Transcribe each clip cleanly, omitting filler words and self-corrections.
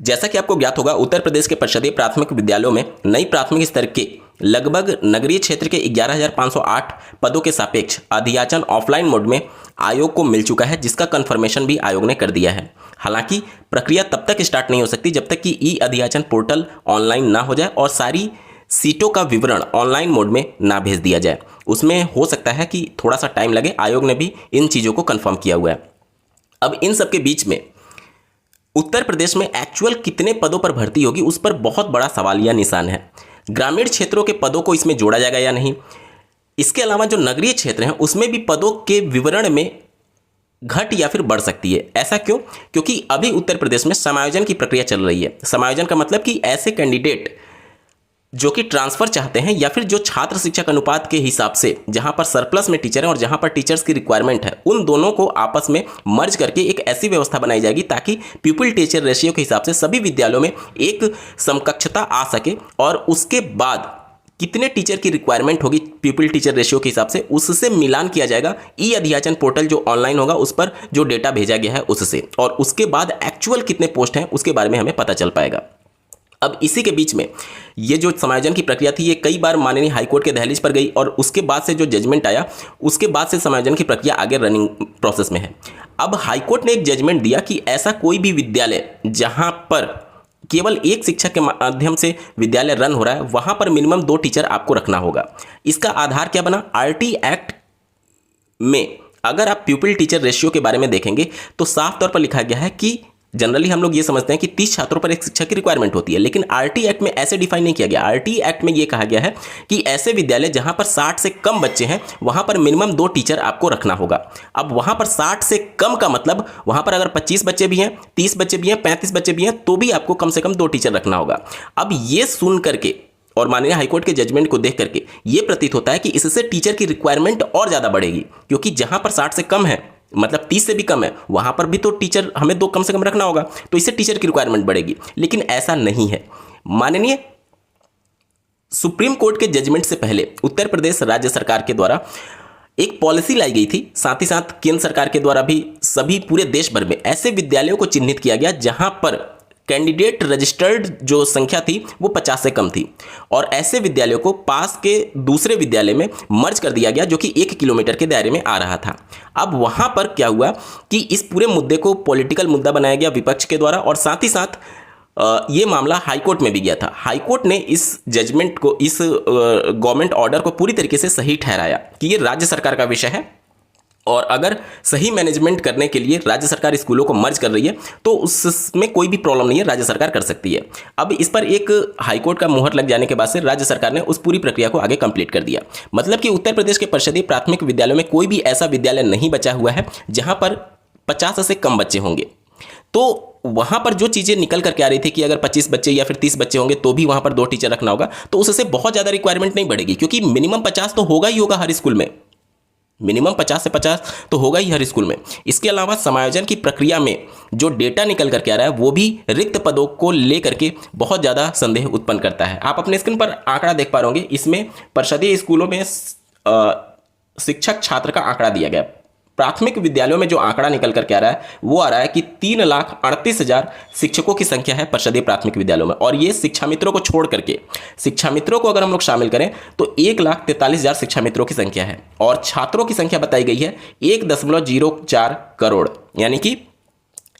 जैसा कि आपको ज्ञात होगा, उत्तर प्रदेश के परिषदीय प्राथमिक विद्यालयों में नई प्राथमिक स्तर के लगभग नगरीय क्षेत्र के 11,508 पदों के सापेक्ष अधियाचन ऑफलाइन मोड में आयोग को मिल चुका है, जिसका कंफर्मेशन भी आयोग ने कर दिया है। हालांकि प्रक्रिया तब तक स्टार्ट नहीं हो सकती जब तक कि ई अधियाचन पोर्टल ऑनलाइन ना हो जाए और सारी सीटों का विवरण ऑनलाइन मोड में ना भेज दिया जाए। उसमें हो सकता है कि थोड़ा सा टाइम लगे। आयोग ने भी इन चीज़ों को कंफर्म किया हुआ है। अब इन सब के बीच में उत्तर प्रदेश में एक्चुअल कितने पदों पर भर्ती होगी, उस पर बहुत बड़ा सवाल या निशान है। ग्रामीण क्षेत्रों के पदों को इसमें जोड़ा जाएगा या नहीं। इसके अलावा जो नगरीय क्षेत्र हैं उसमें भी पदों के विवरण में घट या फिर बढ़ सकती है। ऐसा क्यों? क्योंकि अभी उत्तर प्रदेश में समायोजन की प्रक्रिया चल रही है। समायोजन का मतलब कि ऐसे कैंडिडेट जो कि ट्रांसफर चाहते हैं या फिर जो छात्र शिक्षक अनुपात के हिसाब से जहां पर सरप्लस में टीचर है और जहां पर टीचर्स की रिक्वायरमेंट है, उन दोनों को आपस में मर्ज करके एक ऐसी व्यवस्था बनाई जाएगी ताकि पीपल टीचर रेशियो के हिसाब से सभी विद्यालयों में एक समकक्षता आ सके। और उसके बाद कितने टीचर की रिक्वायरमेंट होगी पीपल टीचर रेशियो के हिसाब से, उससे मिलान किया जाएगा ई अधियाचन पोर्टल जो ऑनलाइन होगा उस पर जो डेटा भेजा गया है उससे, और उसके बाद एक्चुअल कितने पोस्ट हैं उसके बारे में हमें पता चल पाएगा। अब इसी के बीच में ये जो समायोजन की प्रक्रिया थी ये कई बार माननीय हाईकोर्ट के दहलीज पर गई और उसके बाद से जो जजमेंट आया उसके बाद से समायोजन की प्रक्रिया आगे रनिंग प्रोसेस में है। अब हाईकोर्ट ने एक जजमेंट दिया कि ऐसा कोई भी विद्यालय जहां पर केवल एक शिक्षक के माध्यम से विद्यालय रन हो रहा है वहां पर मिनिमम 2 टीचर आपको रखना होगा। इसका आधार क्या बना? आरटी एक्ट में अगर आप प्यूपिल टीचर रेशियो के बारे में देखेंगे तो साफ तौर पर लिखा गया है कि जनरली हम लोग ये समझते हैं कि 30 छात्रों पर एक शिक्षक की रिक्वायरमेंट होती है, लेकिन आरटी एक्ट में ऐसे डिफाइन नहीं किया गया। आरटी एक्ट में ये कहा गया है कि ऐसे विद्यालय जहां पर 60 से कम बच्चे हैं वहां पर मिनिमम 2 टीचर आपको रखना होगा। अब वहां पर 60 से कम का मतलब वहां पर अगर 25 बच्चे भी हैं, 30 बच्चे भी हैं, 35 बच्चे भी हैं तो भी आपको कम से कम 2 टीचर रखना होगा। अब ये सुन करके और माननीय हाईकोर्ट के जजमेंट को देख करके ये प्रतीत होता है कि इससे टीचर की रिक्वायरमेंट और ज़्यादा बढ़ेगी, क्योंकि जहां पर 60 से कम है मतलब 30 से भी कम है वहां पर भी तो टीचर हमें 2 कम से कम रखना होगा, तो इससे टीचर की रिक्वायरमेंट बढ़ेगी। लेकिन ऐसा नहीं है। माननीय सुप्रीम कोर्ट के जजमेंट से पहले उत्तर प्रदेश राज्य सरकार के द्वारा एक पॉलिसी लाई गई थी, साथ ही साथ केंद्र सरकार के द्वारा भी सभी पूरे देश भर में ऐसे विद्यालयों को चिन्हित किया गया जहां पर कैंडिडेट रजिस्टर्ड जो संख्या थी वो 50 से कम थी, और ऐसे विद्यालयों को पास के दूसरे विद्यालय में मर्ज कर दिया गया जो कि 1 किलोमीटर के दायरे में आ रहा था। अब वहां पर क्या हुआ कि इस पूरे मुद्दे को पॉलिटिकल मुद्दा बनाया गया विपक्ष के द्वारा, और साथ ही साथ ये मामला हाईकोर्ट में भी गया था। हाईकोर्ट ने इस जजमेंट को, इस गवर्नमेंट ऑर्डर को पूरी तरीके से सही ठहराया कि ये राज्य सरकार का विषय है और अगर सही मैनेजमेंट करने के लिए राज्य सरकार स्कूलों को मर्ज कर रही है तो उसमें कोई भी प्रॉब्लम नहीं है, राज्य सरकार कर सकती है। अब इस पर एक हाईकोर्ट का मुहर लग जाने के बाद से राज्य सरकार ने उस पूरी प्रक्रिया को आगे कंप्लीट कर दिया। मतलब कि उत्तर प्रदेश के परिषदीय प्राथमिक विद्यालयों में कोई भी ऐसा विद्यालय नहीं बचा हुआ है जहां पर 50 से कम बच्चे होंगे। तो वहां पर जो चीजें निकल करके आ रही थी कि अगर 25 बच्चे या फिर 30 बच्चे होंगे तो भी वहां पर 2 टीचर रखना होगा, तो उससे बहुत ज्यादा रिक्वायरमेंट नहीं बढ़ेगी, क्योंकि मिनिमम 50 तो होगा ही होगा हर स्कूल में, मिनिमम 50 से 50 तो होगा ही हर स्कूल में। इसके अलावा समायोजन की प्रक्रिया में जो डेटा निकल करके आ रहा है वो भी रिक्त पदों को लेकर के बहुत ज़्यादा संदेह उत्पन्न करता है। आप अपने स्क्रीन पर आंकड़ा देख पा रहे होंगे, इसमें परिषदीय स्कूलों में शिक्षक छात्र का आंकड़ा दिया गया। प्राथमिक विद्यालयों में जो आंकड़ा निकल करके आ रहा है वो आ रहा है कि 3,38,000 शिक्षकों की संख्या है परिषदीय प्राथमिक विद्यालयों में, और ये शिक्षा मित्रों को छोड़ करके, शिक्षा मित्रों को अगर हम लोग शामिल करें तो 1,43,000 शिक्षा मित्रों की संख्या है, और छात्रों की संख्या बताई गई है 1.04 करोड़, यानी कि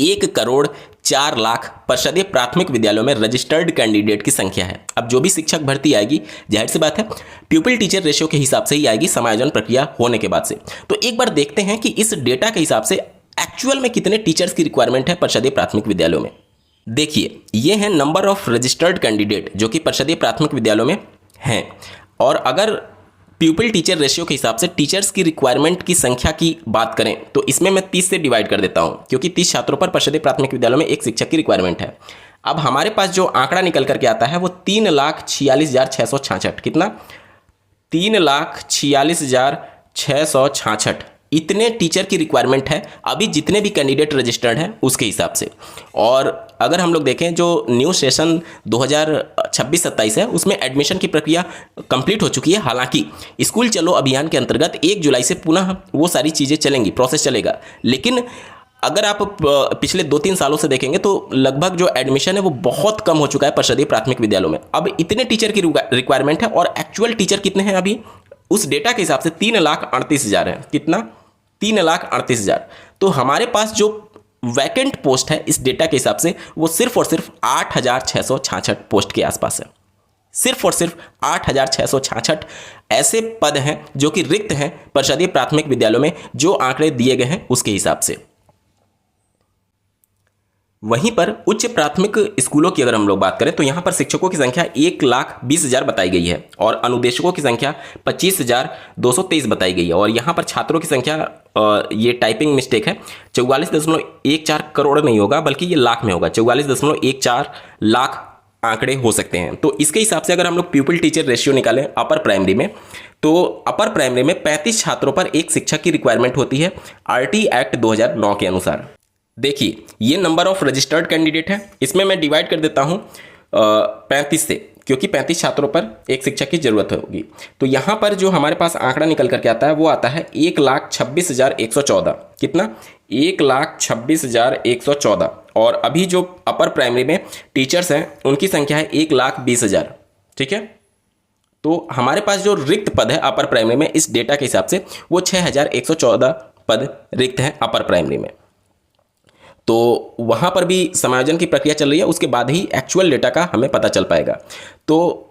1,04,00,000 परिषदीय प्राथमिक विद्यालयों में रजिस्टर्ड कैंडिडेट की संख्या है। अब जो भी शिक्षक भर्ती आएगी जाहिर सी बात है प्यूपिल टीचर रेशियो के हिसाब से ही आएगी समायोजन प्रक्रिया होने के बाद से। तो एक बार देखते हैं कि इस डेटा के हिसाब से एक्चुअल में कितने टीचर्स की रिक्वायरमेंट है परिषदीय प्राथमिक विद्यालयों में। देखिए, ये है नंबर ऑफ रजिस्टर्ड कैंडिडेट जो कि परिषदीय प्राथमिक विद्यालयों में हैं, और अगर प्यूपिल टीचर रेशियो के हिसाब से टीचर्स की रिक्वायरमेंट की संख्या की बात करें तो इसमें मैं 30 से डिवाइड कर देता हूं, क्योंकि 30 छात्रों पर परिषदीय प्राथमिक विद्यालयों में एक शिक्षक की रिक्वायरमेंट है। अब हमारे पास जो आंकड़ा निकल करके आता है वो 3,46,666, कितना? 3,46,666 इतने टीचर की रिक्वायरमेंट है अभी जितने भी कैंडिडेट रजिस्टर्ड हैं उसके हिसाब से। और अगर हम लोग देखें जो न्यू सेशन 2026-27 है उसमें एडमिशन की प्रक्रिया कंप्लीट हो चुकी है। हालांकि स्कूल चलो अभियान के अंतर्गत 1 जुलाई से पुनः वो सारी चीज़ें चलेंगी, प्रोसेस चलेगा, लेकिन अगर आप पिछले 2-3 सालों से देखेंगे तो लगभग जो एडमिशन है वो बहुत कम हो चुका है परिषदीय प्राथमिक विद्यालयों में। अब इतने टीचर की रिक्वायरमेंट है और एक्चुअल टीचर कितने हैं अभी, उस डेटा के हिसाब से 3,38,000 है। कितना? 3,38,000। तो हमारे पास जो वैकेंट पोस्ट है इस डेटा के हिसाब से वो सिर्फ और सिर्फ 8,666 पोस्ट के आसपास है। सिर्फ और सिर्फ 8,666 ऐसे पद हैं जो कि रिक्त हैं परिषदीय प्राथमिक विद्यालयों में, जो आंकड़े दिए गए हैं उसके हिसाब से। वहीं पर उच्च प्राथमिक स्कूलों की अगर हम लोग बात करें तो यहां पर शिक्षकों की संख्या 1,20,000 बताई गई है और अनुदेशकों की संख्या 25,223 बताई गई है। और यहां पर छात्रों की संख्या, ये टाइपिंग मिस्टेक है, 44.14 करोड़ नहीं होगा बल्कि ये लाख में होगा, 44.14 लाख आंकड़े हो सकते हैं। तो इसके हिसाब से अगर हम लोग प्यूपिल टीचर रेशियो निकालें अपर प्राइमरी में, तो अपर प्राइमरी में 35 छात्रों पर एक शिक्षक की रिक्वायरमेंट होती है आरटी एक्ट 2009 के अनुसार। देखिए ये नंबर ऑफ रजिस्टर्ड कैंडिडेट है, इसमें मैं डिवाइड कर देता हूं 35 से, क्योंकि 35 छात्रों पर एक शिक्षक की जरूरत होगी। तो यहां पर जो हमारे पास आंकड़ा निकल करके आता है वो आता है 1,26,114। कितना? 1,26,114। और अभी जो अपर प्राइमरी में टीचर्स हैं उनकी संख्या है 1,20,000। ठीक है, तो हमारे पास जो रिक्त पद है अपर प्राइमरी में इस डेटा के हिसाब से वो 6,114 पद रिक्त हैं अपर प्राइमरी में। तो वहाँ पर भी समायोजन की प्रक्रिया चल रही है, उसके बाद ही एक्चुअल डेटा का हमें पता चल पाएगा। तो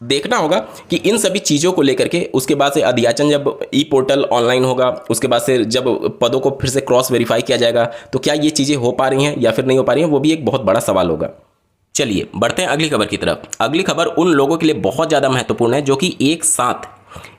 देखना होगा कि इन सभी चीज़ों को लेकर के उसके बाद से अध्याचन जब ई पोर्टल ऑनलाइन होगा, उसके बाद से जब पदों को फिर से क्रॉस वेरीफाई किया जाएगा तो क्या ये चीज़ें हो पा रही हैं या फिर नहीं हो पा रही हैं, वो भी एक बहुत बड़ा सवाल होगा। चलिए बढ़ते हैं अगली खबर की तरफ। अगली खबर उन लोगों के लिए बहुत ज़्यादा महत्वपूर्ण है जो कि एक साथ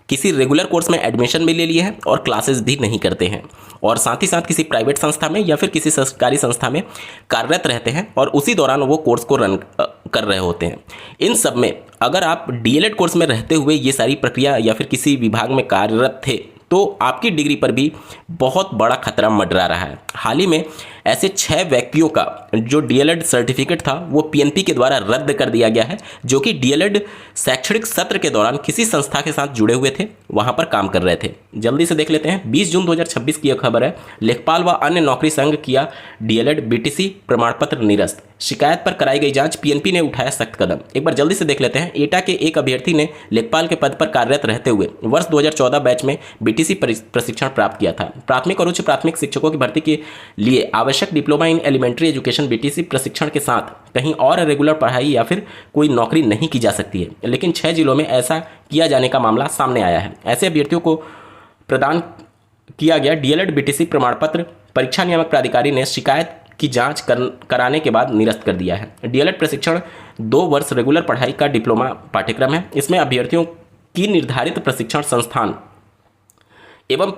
किसी रेगुलर कोर्स में एडमिशन भी ले लिए हैं और क्लासेस भी नहीं करते हैं, और साथ ही साथ किसी प्राइवेट संस्था में या फिर किसी सरकारी संस्था में कार्यरत रहते हैं और उसी दौरान वो कोर्स को रन कर रहे होते हैं। इन सब में अगर आप डीएलएड कोर्स में रहते हुए ये सारी प्रक्रिया या फिर किसी विभाग में कार्यरत थे तो आपकी डिग्री पर भी बहुत बड़ा खतरा मंडरा रहा है। हाल ही में ऐसे 6 व्यक्तियों का जो डीएलएड सर्टिफिकेट था वो पीएनपी के द्वारा रद्द कर दिया गया है, जो कि डीएलएड शैक्षणिक सत्र के दौरान किसी संस्था के साथ जुड़े हुए थे, वहां पर काम कर रहे थे। जल्दी से देख लेते हैं। 20 जून 2026 की यह खबर है। लेखपाल व अन्य नौकरी संघ किया डीएलएड बीटीसी प्रमाण पत्र निरस्त, शिकायत पर कराई गई जांच, पीएनपी ने उठाया सख्त कदम। एक बार जल्दी से देख लेते हैं। एटा के एक अभ्यर्थी ने लेखपाल के पद पर कार्यरत रहते हुए वर्ष 2014 बैच में बीटीसी प्रशिक्षण प्राप्त किया था। प्राथमिक और उच्च प्राथमिक शिक्षकों की भर्ती के लिए आवश्यक diploma in elementary education BTC प्रशिक्षण के साथ कहीं और रेगुलर पढ़ाई या फिर कोई नौकरी नहीं की जा सकती है, लेकिन 6 जिलों में ऐसा किया जाने का मामला सामने आया है। ऐसे अभ्यर्थियों को प्रदान किया गया डीएलएड बीटीसी प्रमाण पत्र परीक्षा नियामक प्राधिकारी ने शिकायत की जांच कराने के बाद निरस्त कर दिया है। डीएलएड प्रशिक्षण 2 वर्ष रेगुलर पढ़ाई का डिप्लोमा पाठ्यक्रम है। इसमें अभ्यर्थियों की निर्धारित प्रशिक्षण संस्थान एवं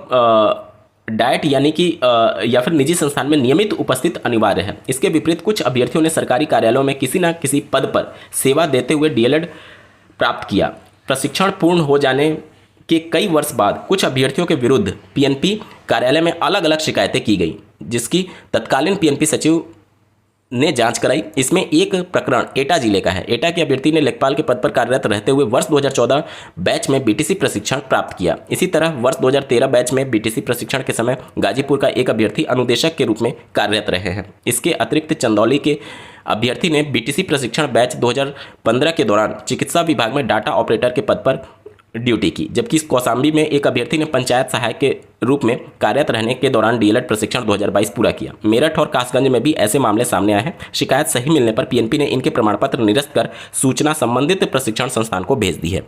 डाइट यानी कि या फिर निजी संस्थान में नियमित उपस्थित अनिवार्य है। इसके विपरीत कुछ अभ्यर्थियों ने सरकारी कार्यालयों में किसी न किसी पद पर सेवा देते हुए डीएलएड प्राप्त किया। प्रशिक्षण पूर्ण हो जाने के कई वर्ष बाद कुछ अभ्यर्थियों के विरुद्ध पीएनपी कार्यालय में अलग अलग शिकायतें की गई, जिसकी तत्कालीन पीएनपी सचिव ने जांच कराई। इसमें एक प्रकरण एटा जिले का है। एटा के अभ्यर्थी ने लेखपाल के पद पर कार्यरत रहते हुए वर्ष 2014 बैच में बीटीसी प्रशिक्षण प्राप्त किया। इसी तरह वर्ष 2013 बैच में बीटीसी प्रशिक्षण के समय गाजीपुर का एक अभ्यर्थी अनुदेशक के रूप में कार्यरत रहे हैं। इसके अतिरिक्त चंदौली के अभ्यर्थी ने बीटीसी प्रशिक्षण बैच 2015 के दौरान चिकित्सा विभाग में डाटा ऑपरेटर के पद पर ड्यूटी की, जबकि कौसाम्बी में एक अभ्यर्थी ने पंचायत सहायक के रूप में कार्यरत रहने के दौरान डीएलएड प्रशिक्षण 2022 पूरा किया। मेरठ और कासगंज में भी ऐसे मामले सामने आए हैं। शिकायत सही मिलने पर पीएनपी ने इनके प्रमाण पत्र निरस्त कर सूचना संबंधित प्रशिक्षण संस्थान को भेज दी है।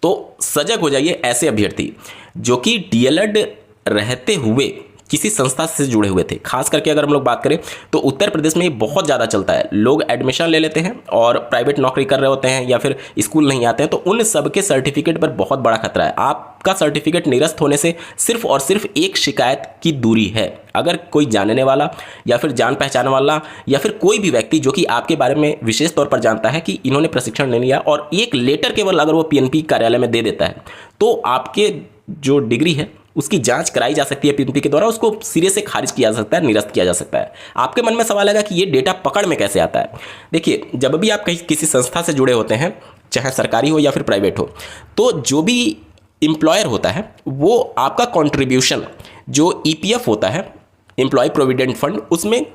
तो सजग हो जाइए ऐसे अभ्यर्थी जो कि डीएलएड रहते हुए किसी संस्था से जुड़े हुए थे। खास करके अगर हम लोग बात करें तो उत्तर प्रदेश में ये बहुत ज़्यादा चलता है। लोग एडमिशन ले लेते हैं और प्राइवेट नौकरी कर रहे होते हैं या फिर स्कूल नहीं आते हैं, तो उन सबके सर्टिफिकेट पर बहुत बड़ा खतरा है। आपका सर्टिफिकेट निरस्त होने से सिर्फ और सिर्फ एक शिकायत की दूरी है। अगर कोई जानने वाला या फिर जान पहचान वाला या फिर कोई भी व्यक्ति जो कि आपके बारे में विशेष तौर पर जानता है कि इन्होंने प्रशिक्षण ले लिया और एक लेटर केवल अगर वो पीएनपी कार्यालय में दे देता है, तो आपके जो डिग्री है उसकी जांच कराई जा सकती है पीएनपी के द्वारा, उसको सिरे से खारिज किया जा सकता है, निरस्त किया जा सकता है। आपके मन में सवाल आएगा कि ये डेटा पकड़ में कैसे आता है। देखिए, जब भी आप कहीं किसी संस्था से जुड़े होते हैं, चाहे सरकारी हो या फिर प्राइवेट हो, तो जो भी एम्प्लॉयर होता है वो आपका कंट्रीब्यूशन जो ईपीएफ होता है, एम्प्लॉय प्रोविडेंट फंड, उसमें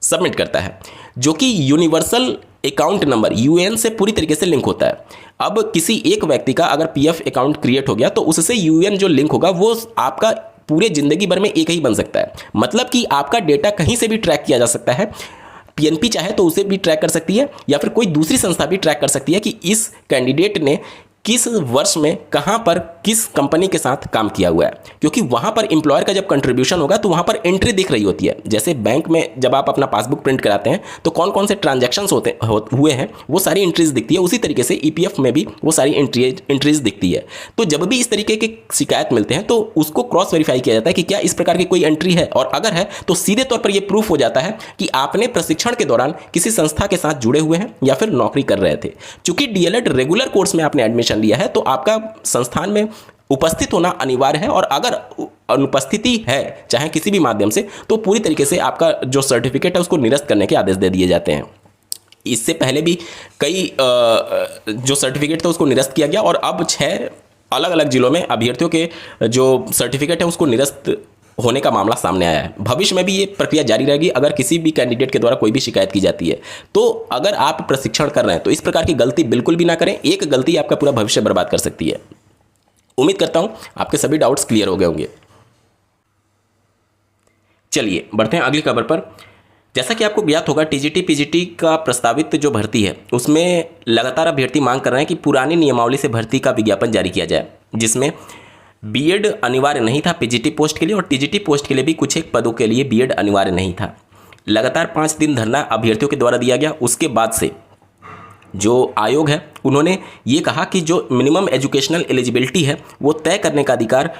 सबमिट करता है, जो कि यूनिवर्सल अकाउंट नंबर यूएएन से पूरी तरीके से लिंक होता है। अब किसी एक व्यक्ति का अगर पीएफ अकाउंट क्रिएट हो गया तो उससे यूएएन जो लिंक होगा वो आपका पूरे जिंदगी भर में एक ही बन सकता है। मतलब कि आपका डेटा कहीं से भी ट्रैक किया जा सकता है। पीएनपी चाहे तो उसे भी ट्रैक कर सकती है या फिर कोई दूसरी संस्था भी ट्रैक कर सकती है कि इस कैंडिडेट ने किस वर्ष में कहां पर किस कंपनी के साथ काम किया हुआ है, क्योंकि वहां पर एम्प्लॉयर का जब कंट्रीब्यूशन होगा तो वहां पर एंट्री दिख रही होती है। जैसे बैंक में जब आप अपना पासबुक प्रिंट कराते हैं तो कौन कौन से ट्रांजैक्शंस हुए हैं वो सारी एंट्रीज दिखती है, उसी तरीके से ईपीएफ में भी वो सारी एंट्रीज दिखती है। तो जब भी इस तरीके के शिकायत मिलते हैं तो उसको क्रॉस वेरीफाई किया जाता है कि क्या इस प्रकार की कोई एंट्री है, और अगर है तो सीधे तौर पर यह प्रूफ हो जाता है कि आपने प्रशिक्षण के दौरान किसी संस्था के साथ जुड़े हुए हैं या फिर नौकरी कर रहे थे। चूंकि डीएलएड रेगुलर कोर्स में आपने एडमिशन लिया है तो आपका संस्थान में उपस्थित होना अनिवार्य है, और अगर अनुपस्थिति है चाहे किसी भी माध्यम से तो पूरी तरीके से आपका जो सर्टिफिकेट है उसको निरस्त करने के आदेश दे दिए जाते हैं। इससे पहले भी कई जो सर्टिफिकेट थे उसको निरस्त किया गया, और अब 6 अलग अलग जिलों में अभ्यर्थियों के जो सर्टिफिकेट है उसको निरस्त होने का मामला सामने आया है। भविष्य में भी ये प्रक्रिया जारी रहेगी। अगर किसी भी कैंडिडेट के द्वारा कोई भी शिकायत की जाती है तो अगर आप प्रशिक्षण कर रहे हैं तो इस प्रकार की गलती बिल्कुल भी ना करें। एक गलती आपका पूरा भविष्य बर्बाद कर सकती है। उम्मीद करता हूं आपके सभी डाउट्स क्लियर हो गए होंगे। चलिए बढ़ते हैं अगली खबर पर। जैसा कि आपको ज्ञात होगा, टीजीटी पीजीटी का प्रस्तावित जो भर्ती है उसमें लगातार अभ्यर्थी मांग कर रहे हैं कि पुरानी नियमावली से भर्ती का विज्ञापन जारी किया जाए, जिसमें बीएड अनिवार्य नहीं था पीजीटी पोस्ट के लिए, और टीजीटी पोस्ट के लिए भी कुछ एक पदों के लिए बीएड अनिवार्य नहीं था। लगातार 5 दिन धरना अभ्यर्थियों के द्वारा दिया गया। उसके बाद से जो आयोग है उन्होंने ये कहा कि जो मिनिमम एजुकेशनल एलिजिबिलिटी है वो तय करने का अधिकार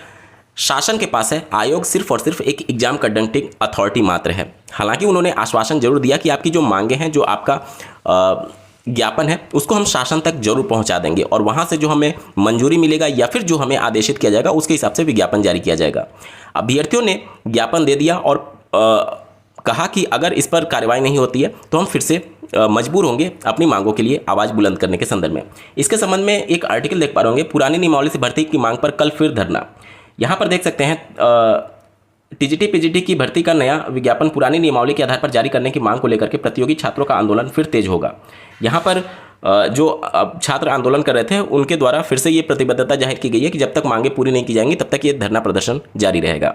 शासन के पास है। आयोग सिर्फ और सिर्फ एक एग्जाम कंडक्टिंग अथॉरिटी मात्र है। हालांकि उन्होंने आश्वासन जरूर दिया कि आपकी जो मांगे हैं, जो आपका ज्ञापन है, उसको हम शासन तक जरूर पहुंचा देंगे, और वहां से जो हमें मंजूरी मिलेगा या फिर जो हमें आदेशित किया जाएगा उसके हिसाब से विज्ञापन जारी किया जाएगा। अभ्यर्थियों ने ज्ञापन दे दिया और कहा कि अगर इस पर कार्रवाई नहीं होती है तो हम फिर से मजबूर होंगे अपनी मांगों के लिए आवाज़ बुलंद करने के संदर्भ में। इसके संबंध में एक आर्टिकल देख पा रहे होंगे, पुरानी नियमावली से भर्ती की मांग पर कल फिर धरना। यहाँ पर देख सकते हैं टीजीटी पीजीटी की भर्ती का नया विज्ञापन पुरानी नियमावली के आधार पर जारी करने की मांग को लेकर के प्रतियोगी छात्रों का आंदोलन फिर तेज होगा। यहाँ पर जो छात्र आंदोलन कर रहे थे उनके द्वारा फिर से ये प्रतिबद्धता जाहिर की गई है कि जब तक मांगे पूरी नहीं की जाएंगी तब तक ये धरना प्रदर्शन जारी रहेगा।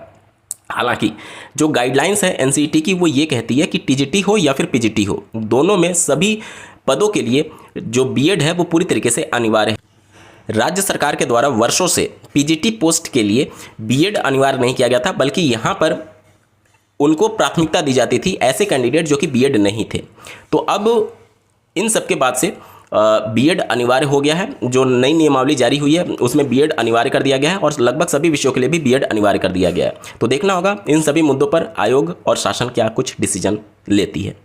हालांकि जो गाइडलाइंस है एनसीईटी की वो ये कहती है कि टीजीटी हो या फिर पीजीटी हो, दोनों में सभी पदों के लिए जो बीएड है वो पूरी तरीके से अनिवार्य है। राज्य सरकार के द्वारा वर्षों से पीजीटी पोस्ट के लिए बीएड अनिवार्य नहीं किया गया था, बल्कि यहाँ पर उनको प्राथमिकता दी जाती थी ऐसे कैंडिडेट जो कि बीएड नहीं थे। तो अब इन सब के बाद से बीएड अनिवार्य हो गया है। जो नई नियमावली जारी हुई है उसमें बीएड अनिवार्य कर दिया गया है, और लगभग सभी विषयों के लिए भी बीएड अनिवार्य कर दिया गया है। तो देखना होगा इन सभी मुद्दों पर आयोग और शासन क्या कुछ डिसीजन लेती है।